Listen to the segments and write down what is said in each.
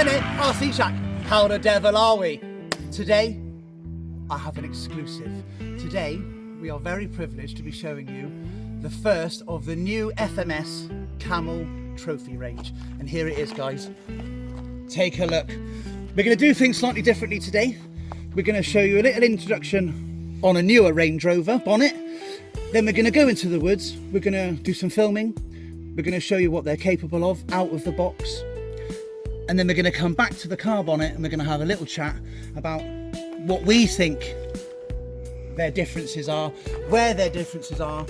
Bennett, RC Shack. How the devil are we? Today, I have an exclusive. Today, we are very privileged to be showing you the first of the new FMS Camel trophy range. And here it is, guys. Take a look. We're going to do things slightly differently today. We're going to show you a little introduction on a newer Range Rover bonnet. Then we're going to go into the woods. We're going to do some filming. We're going to show you what they're capable of out of the box. And then we're going to come back to the car bonnet and we're going to have a little chat about what we think their differences are, where their differences are,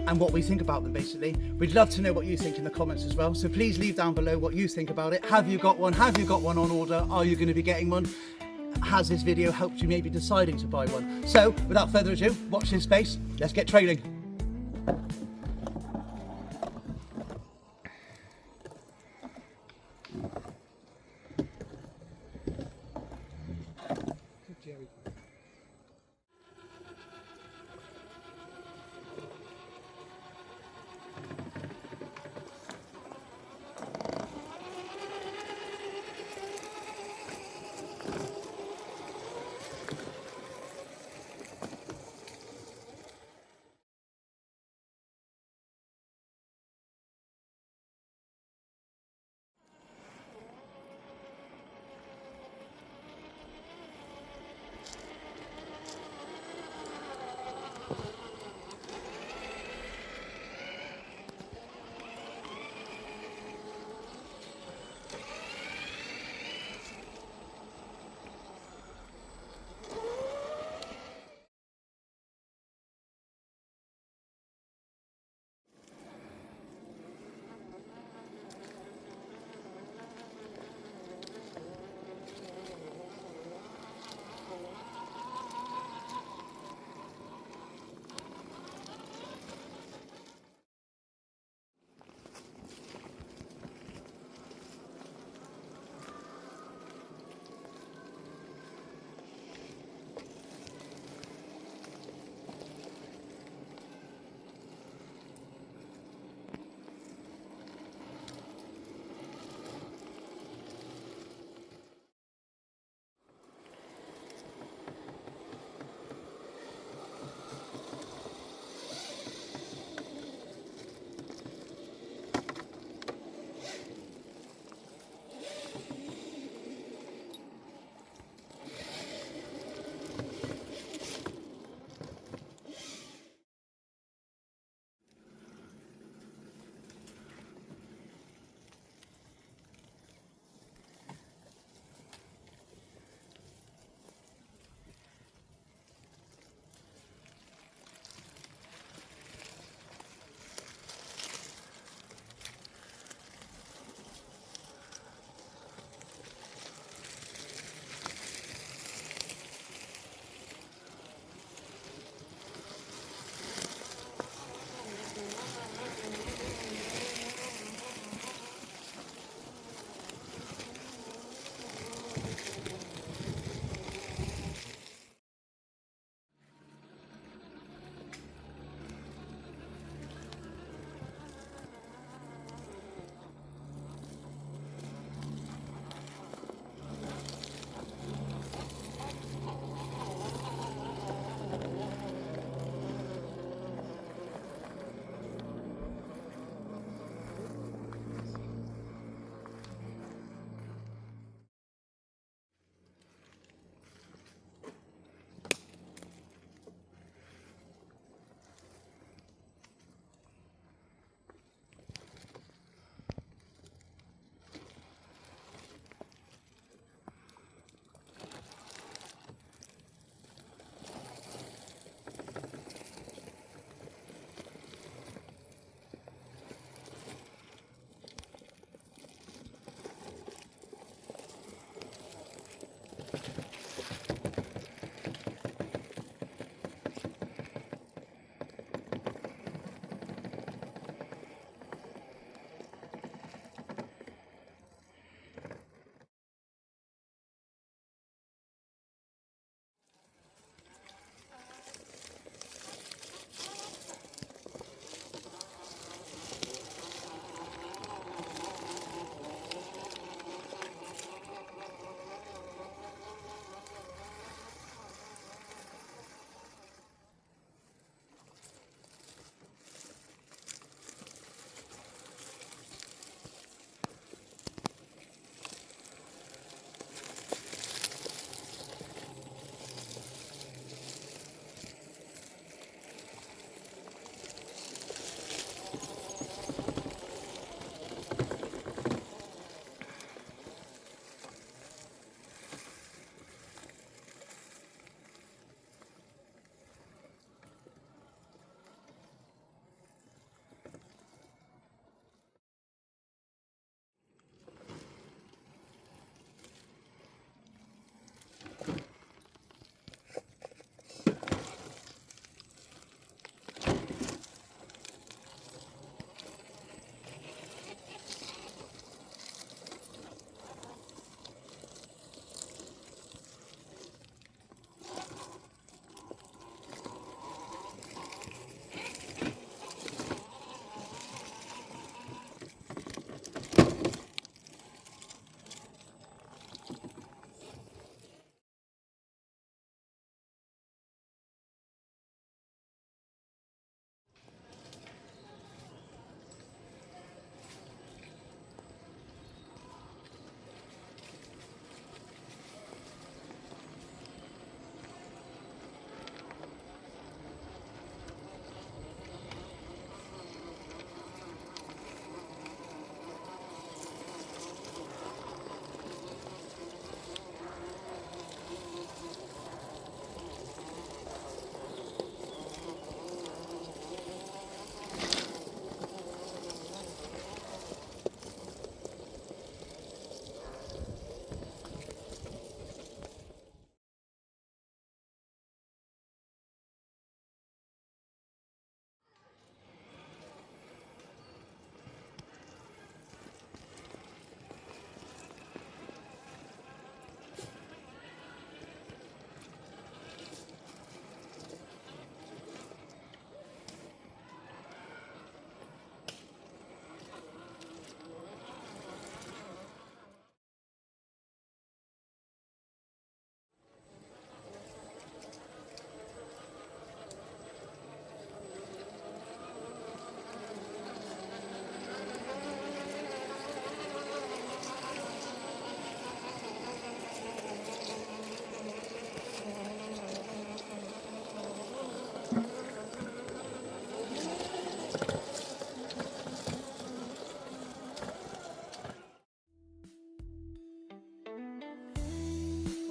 and what we think about them, basically. We'd love to know what you think in the comments as well. So please leave down below what you think about it. Have you got one? Have you got one on order? Are you going to be getting one? Has this video helped you maybe deciding to buy one? So without further ado, watch this space. Let's get trailing.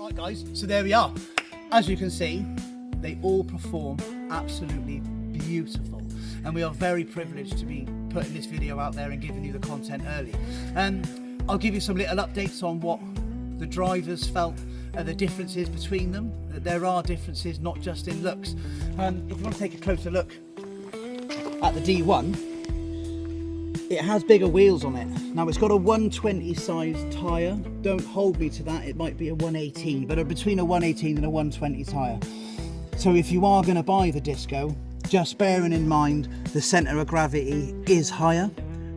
Right guys, so there we are. As you can see, they all perform absolutely beautiful, and we are very privileged to be putting this video out there and giving you the content early. I'll give you some little updates on what the drivers felt the differences between them. There are differences not just in looks. If you want to take a closer look at the D1, it has bigger wheels on it. Now it's got a 120 size tyre. Don't hold me to that, it might be a 118, but between a 118 and a 120 tyre. So if you are going to buy the Disco, just bearing in mind the centre of gravity is higher,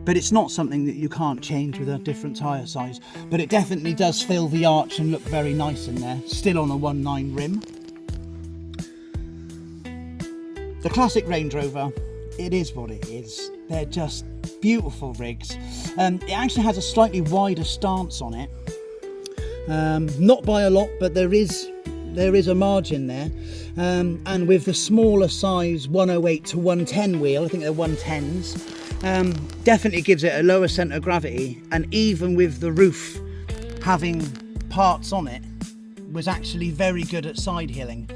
but it's not something that you can't change with a different tyre size. But it definitely does fill the arch and look very nice in there, still on a 1.9 rim. The classic Range Rover, it is what it is. They're just beautiful rigs. It actually has a slightly wider stance on it, not by a lot, but there is a margin there, and with the smaller size 108 to 110 wheel, I think they're 110s, definitely gives it a lower centre of gravity, and even with the roof having parts on it, was actually very good at side hilling.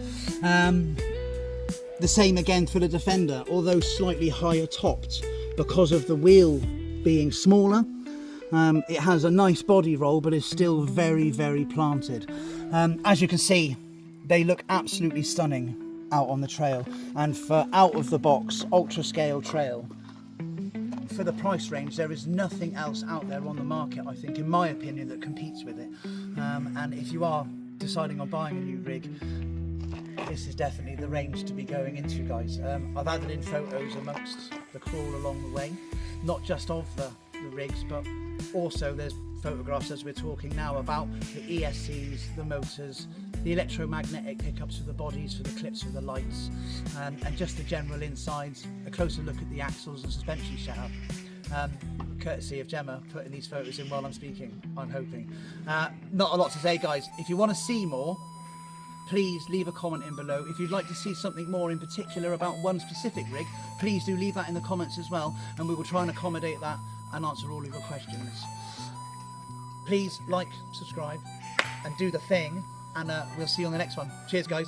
The same again for the Defender, although slightly higher topped because of the wheel being smaller. It has a nice body roll, but is still very, very planted. As you can see, they look absolutely stunning out on the trail, and for out of the box ultra scale trail, for the price range, there is nothing else out there on the market, I think, in my opinion, that competes with it. And if you are deciding on buying a new rig, this is definitely the range to be going into, guys. I've added in photos amongst the crawl along the way, not just of the rigs, but also there's photographs as we're talking now about the ESCs, the motors, the electromagnetic pickups for the bodies, for the clips for the lights, and just the general insides, a closer look at the axles and suspension setup. Courtesy of Gemma putting these photos in while I'm speaking, I'm hoping. Not a lot to say, guys. If you want to see more, please leave a comment in below. If you'd like to see something more in particular about one specific rig, please do leave that in the comments as well, and we will try and accommodate that and answer all of your questions. Please like, subscribe, and do the thing, and we'll see you on the next one. Cheers, guys.